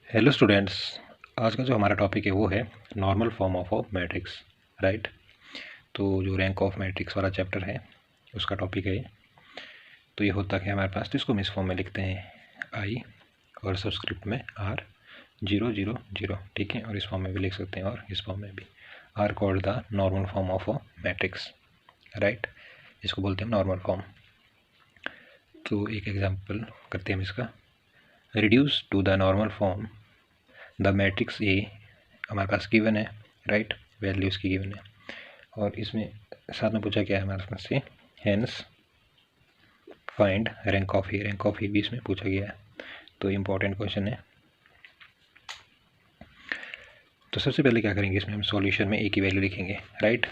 Hello students. आज का जो हमारा टॉपिक है वो है normal form of matrix, right. तो जो रैंक ऑफ मैट्रिक्स वाला चैप्टर है उसका टॉपिक है। तो ये होता है हमारे पास, तो इसको हम इस फॉर्म में लिखते हैं आई और सबस्क्रिप्ट में आर 0 0 0, ठीक है। और इस फॉर्म में भी लिख सकते हैं और इस फॉर्म में भी। Are called the normal form of matrix, right. इसको बोलते हैं नॉर्मल फॉर्म। तो एक एग्जाम्पल करते हैं हम इसका। Reduce to the normal form the matrix A हमारे पास गिवन है, राइट। वैल्यू इसकी गिवन है और इसमें साथ में पूछा गया है हमारे पास से hence find rank of A. Rank of A भी इसमें पूछा गया है, तो इम्पोर्टेंट क्वेश्चन है। तो सबसे पहले क्या करेंगे, इसमें हम सॉल्यूशन में ए की वैल्यू लिखेंगे, राइट।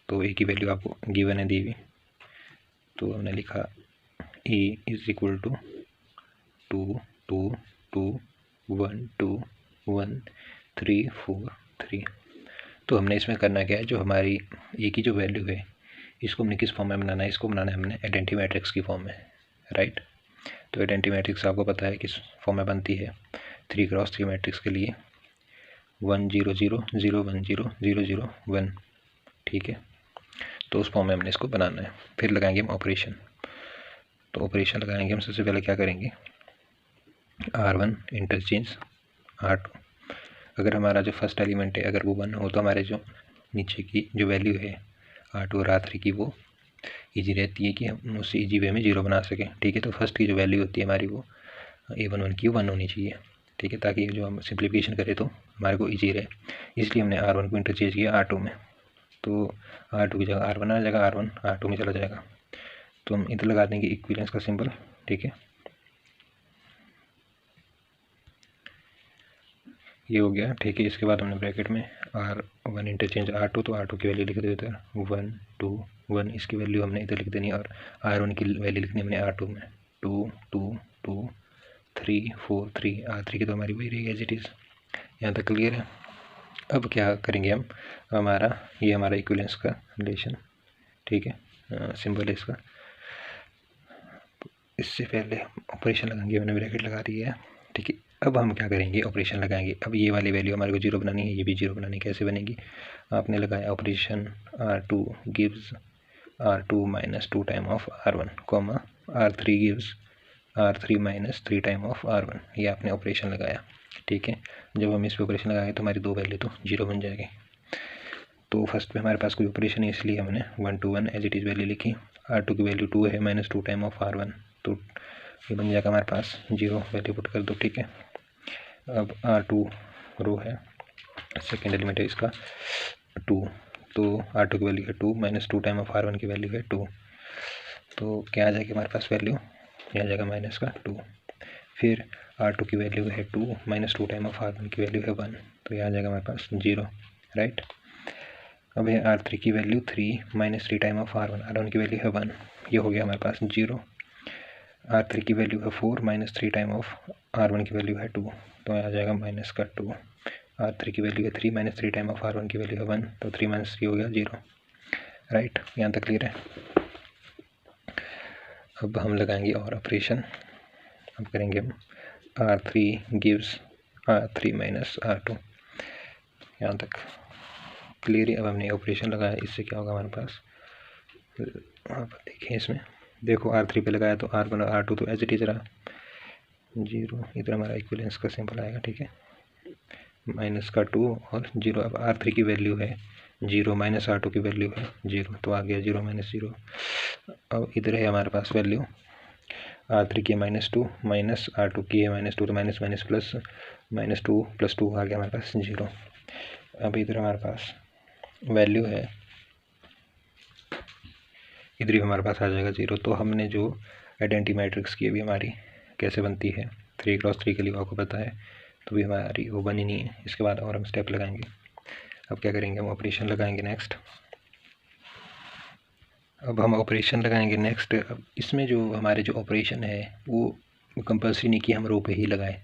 तो ए की वैल्यू आपको गिवन है, दी हुई। तो हमने लिखा ए इज इक्वल टू 2 2 2 1 2 1 3 4 3। तो हमने इसमें करना क्या है, जो हमारी ए की जो वैल्यू है इसको हमने किस फॉर्म में बनाना है, इसको बनाना है हमने आइडेंटिटी मैट्रिक्स की फॉर्म में, राइट। तो आइडेंटिटी मैट्रिक्स आपको पता है किस फॉर्म में बनती है। 3x3 मैट्रिक्स के लिए 1 0 0 0 1 0 0 0 1, ठीक है। तो उस फॉर्म में हमने इसको बनाना है। फिर लगाएंगे हम ऑपरेशन। तो ऑपरेशन लगाएंगे हम, सबसे पहले क्या करेंगे, R1 इंटरचेंज R2। अगर हमारा जो फर्स्ट एलिमेंट है अगर वो 1 हो तो हमारे जो नीचे की जो वैल्यू है R2 और R3 की वो ईजी रहती है कि हम उसे ईजी वे में 0 बना सकें, ठीक है। तो फर्स्ट की जो वैल्यू होती है हमारी वो A11 की 1 होनी चाहिए, ठीक है, ताकि जो हम सिंप्लीफिकेशन करें तो हमारे को ईजी रहे। इसलिए हमने R1 को इंटरचेंज किया R2 में। तो R2 की जगह R1 आ जाएगा, R1 R2 में चला जाएगा। तो हम इधर लगा देंगे इक्विवेलेंस का सिंबल, ठीक है। ये हो गया, ठीक है। इसके बाद हमने ब्रैकेट में R1 इंटरचेंज R2, तो R2 की वैल्यू लिख देते हैं 1 2 1। इसकी वैल्यू हमने इधर लिख देनी है और R1 की वैल्यू लिखनी हमने R2 में 2 2 2 3 4 3। R3 की तो हमारी वही रहेगी एज इट इज़। यहाँ तक क्लियर है। अब क्या करेंगे हम, हमारा ये हमारा इक्विवेलेंस का रिलेशन, ठीक है, सिंबल है इसका। इससे पहले ऑपरेशन लगाएंगे, मैंने ब्रैकेट लगा दिया है, ठीक है। अब हम क्या करेंगे, ऑपरेशन लगाएंगे। अब ये वाली वैल्यू हमारे को 0 बनानी है, ये भी 0 बनानी है। कैसे बनेगी, आपने लगाया operation R2 gives R2 minus 2 time of R1 comma R3 gives R3 minus 3 time of R1। ये आपने ऑपरेशन लगाया, ठीक है। जब हम इस पर ऑपरेशन लगाएंगे तो हमारी दो वैल्यू तो 0 बन जाएगी। तो फर्स्ट में हमारे पास कोई ऑपरेशन है इसलिए हमने 1 to 1 as it is value लिखी। R2 की वैल्यू 2 है माइनस 2 टाइम ऑफ R1, तो ये बन जाएगा हमारे पास 0, वैल्यू पुट कर दो, ठीक है। अब R2 रो है, सेकेंड एलिमेंट है इसका 2, तो R2 की वैल्यू है 2 माइनस 2 टाइम ऑफ R1 की वैल्यू है 2। तो क्या आ जाएगी हमारे पास वैल्यू, यहाँ आ जाएगा माइनस का 2। फिर R2 की वैल्यू है 2 माइनस 2 टाइम ऑफ R1 की वैल्यू है 1, तो यहाँ आ जाएगा हमारे पास 0, राइट। अब है R3 की value 3 minus 3 time of R1 की वैल्यू है 1, ये हो गया हमारे पास 0। R3 की वैल्यू है 4 माइनस 3 टाइम ऑफ R1 की वैल्यू है 2, तो आ जाएगा माइनस का 2। R3 की वैल्यू है 3 माइनस 3 टाइम ऑफ R1 की वैल्यू है 1, तो 3 माइनस 3 हो गया 0, राइट। यहाँ तक क्लियर है। अब हम लगाएंगे और ऑपरेशन। अब करेंगे हम R3 gives R3 minus R2, यहाँ तक क्लियर है। अब हमने ऑपरेशन लगाया, इससे क्या होगा हमारे पास, आप देखें इसमें, देखो R3 पे लगाया तो R1 और R2 तो एज इट इज़ रहा 0। इधर हमारा इक्विवेलेंस का सिंबल आएगा, ठीक है, माइनस का 2 और 0। अब R3 की वैल्यू है 0 माइनस R2 की वैल्यू है 0, तो आ गया 0 माइनस 0। अब इधर है हमारे पास वैल्यू R3 की माइनस 2 माइनस R2 की है माइनस 2, तो minus minus plus minus 2 plus 2 आ गया हमारे पास 0। अब इधर हमारे पास वैल्यू है, इधर भी हमारे पास आ जाएगा 0। तो हमने जो आइडेंटिटी मैट्रिक्स की अभी हमारी कैसे बनती है 3x3 के लिए आपको पता है, तो भी हमारी वो बनी नहीं है। इसके बाद और हम स्टेप लगाएंगे। अब क्या करेंगे, हम ऑपरेशन लगाएंगे नेक्स्ट। अब हम ऑपरेशन लगाएंगे नेक्स्ट। अब इसमें जो हमारे जो ऑपरेशन है वो कंपल्सरी नहीं कि हम रो पे ही लगाएं,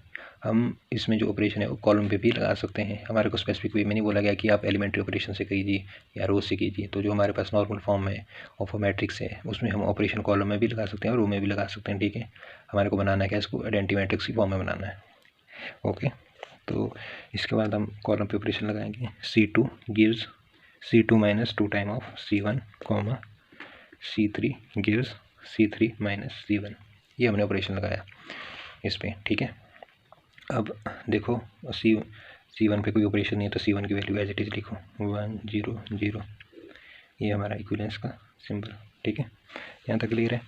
हम इसमें जो ऑपरेशन है वो कॉलम पे भी लगा सकते हैं। हमारे को स्पेसिफिक वे में नहीं बोला गया कि आप एलिमेंट्री ऑपरेशन से कीजिए या रो से कीजिए। तो जो हमारे पास नॉर्मल फॉर्म है ऑफ मैट्रिक्स है उसमें हम ऑपरेशन कॉलम में भी लगा सकते हैं और रो में भी लगा सकते हैं, ठीक है। हमारे को बनाना है क्या, इसको आइडेंटिटी मैट्रिक्स की फॉर्म में बनाना है, ओके। तो इसके बाद हम कॉलम पे ऑपरेशन लगाएंगे। C2 gives C2 minus 2 time of C1 comma C3 gives C3 minus C1। ये हमने ऑपरेशन लगाया इस पर, ठीक है। अब देखो C1 पे कोई ऑपरेशन नहीं है तो C1 की वैल्यू एज इट इज़ लिखो 1 0 0। ये हमारा इक्विवेलेंस का सिंबल, ठीक है। यहाँ तक क्लियर है।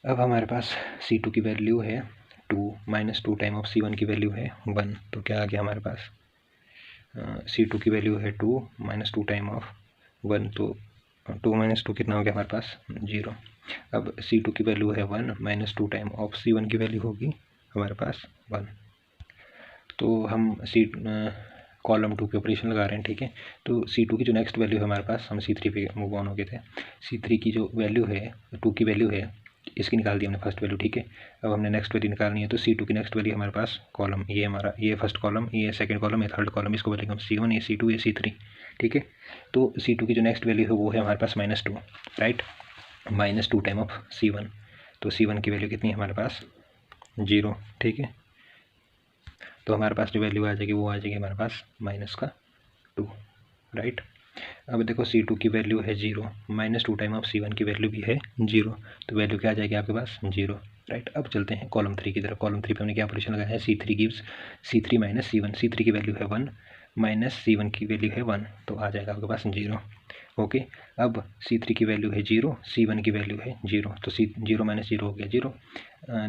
अब हमारे पास C2 की वैल्यू है 2 माइनस 2 टाइम ऑफ C1 की वैल्यू है 1, तो क्या आ गया हमारे पास? C2 की वैल्यू है 2 माइनस 2 टाइम ऑफ 1, तो 2 माइनस 2 कितना हो गया हमारे पास? 0। अब C2 की वैल्यू है 1 माइनस 2 टाइम ऑफ C1 की वैल्यू होगी हमारे पास 1। तो हम कॉलम 2 पे ऑपरेशन लगा रहे हैं, ठीक है। तो C2 की जो नेक्स्ट वैल्यू है हमारे पास, हम C3 पे मूव ऑन हो गए थे। C3 की जो वैल्यू है 2 की वैल्यू है, इसकी निकाल दी हमने फर्स्ट वैल्यू, ठीक है। अब हमने नेक्स्ट वैल्यू निकालनी है, तो C2 की नेक्स्ट वैल्यू हमारे पास कॉलम, ये हमारा ये फर्स्ट कॉलम, ये सेकंड कॉलम, ये थर्ड कॉलम, इसको बोलेंगे हम C1, ये C2, ये C3, ठीक है। तो C2 की जो नेक्स्ट वैल्यू है वो है हमारे पास -2, राइट, -2 टाइम ऑफ C1। तो C1 की वैल्यू कितनी है हमारे पास? 0, ठीक है। तो हमारे पास जो वैल्यू आ जाएगी वो आ जाएगी हमारे पास -2, राइट। अब देखो C2 की वैल्यू है 0, -2 टाइम ऑफ C1 की वैल्यू भी है 0, तो वैल्यू क्या आ जाएगी आपके पास? 0, राइट। अब चलते हैं कॉलम 3 की तरफ। कॉलम 3 पे हमने क्या ऑपरेशन लगाया है? C3 gives C3 minus C1। C3 की वैल्यू है 1 माइनस C1 की वैल्यू है 1, तो आ जाएगा आपके पास 0, ओके। अब C3 की वैल्यू है 0, C1 की वैल्यू है 0, तो 0 माइनस 0 हो गया 0।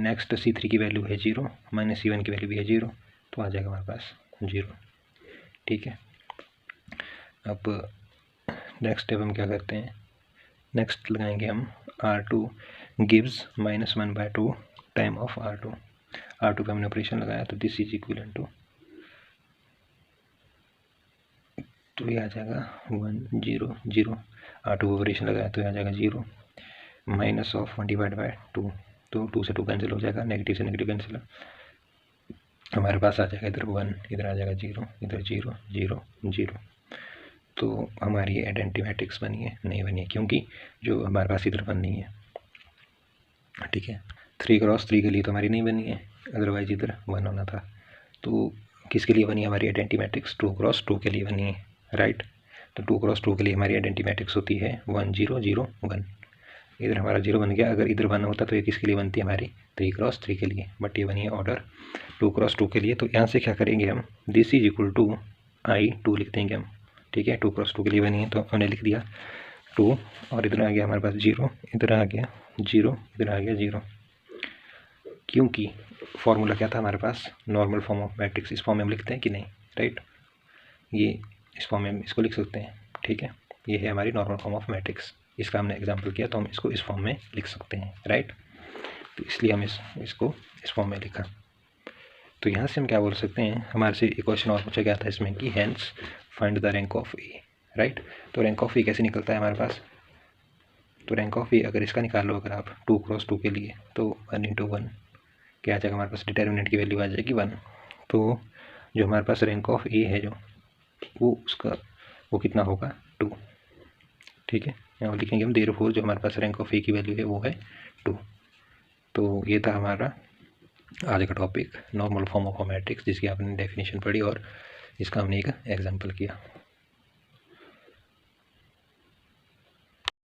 नेक्स्ट C3 की वैल्यू है 0 माइनस C1 की वैल्यू भी है 0, तो आ जाएगा हमारे पास 0, ठीक है। अब नेक्स्ट स्टेप हम क्या करते हैं? नेक्स्ट लगाएंगे हम R2 gives -1/2 time of R2 पे हमने ऑपरेशन लगाया, तो दिस इज इक्विवेलेंट टू, तो ये आ जाएगा 1 0 0। R2 ऑपरेशन लगाया तो ये आ जाएगा 0 माइनस ऑफ 1/2, तो 2 से 2 कैंसिल हो जाएगा, नेगेटिव से नेगेटिव कैंसिल, हमारे पास आ जाएगा इधर 1, इधर आ जाएगा 0, इधर 0 0 0। तो हमारी आइडेंटिटी मैट्रिक्स बनी है? नहीं बनी है, क्योंकि जो हमारे पास इधर 1 नहीं है, ठीक है। 3x3 के लिए तो हमारी नहीं बनी है, अदरवाइज इधर 1 होना था। तो किसके लिए बनी है हमारी आइडेंटिटी मैट्रिक्स? 2x2 के लिए बनी है, राइट। तो 2x2 के लिए हमारी आइडेंटिटी मैट्रिक्स होती है 1 0 0 1। इधर हमारा 0 बन गया, अगर इधर 1 होता तो ये किसके लिए बनती है हमारी? 3x3 के लिए, बट ये बनी है ऑर्डर 2x2 के लिए। तो यहाँ से क्या करेंगे हम? This is equal to I2 लिख देंगे हम, ठीक है। 2x2 के लिए बनी है तो हमने लिख दिया 2, और इधर आ गया हमारे पास 0, इधर आ गया 0, इधर आ गया 0, क्योंकि फॉर्मूला क्या था हमारे पास? Normal form of matrix. इस फॉर्म में हम लिखते हैं कि नहीं, राइट। ये इस फॉर्म में इसको लिख सकते हैं, ठीक है। ये है हमारी नॉर्मल फॉर्म ऑफ मैट्रिक्स, इसका हमने एग्जाम्पल किया तो हम इसको इस फॉर्म में लिख सकते हैं, राइट। तो इसलिए हम इसको इस फॉर्म में लिखा। तो यहाँ से हम क्या बोल सकते हैं? हमारे से एक क्वेश्चन और पूछा गया था इसमें कि hence find the rank of A, right. तो रैंक ऑफ ए कैसे निकलता है हमारे पास? तो रैंक ऑफ ए अगर इसका निकाल लो, अगर आप 2x2 के लिए, तो 1 × 1 क्या आ जाएगा हमारे पास? डिटर्मिनेंट की वैल्यू आ जाएगी 1। तो जो हमारे पास रैंक ऑफ ए है जो वो कितना होगा? 2, ठीक है। यहाँ लिखेंगे हम देयरफॉर जो हमारे पास रैंक ऑफ ए की वैल्यू है वो है 2। तो ये था हमारा आज का topic, normal form of matrix, जिसकी आपने डेफिनेशन पढ़ी और इसका हमने एक एग्जांपल किया।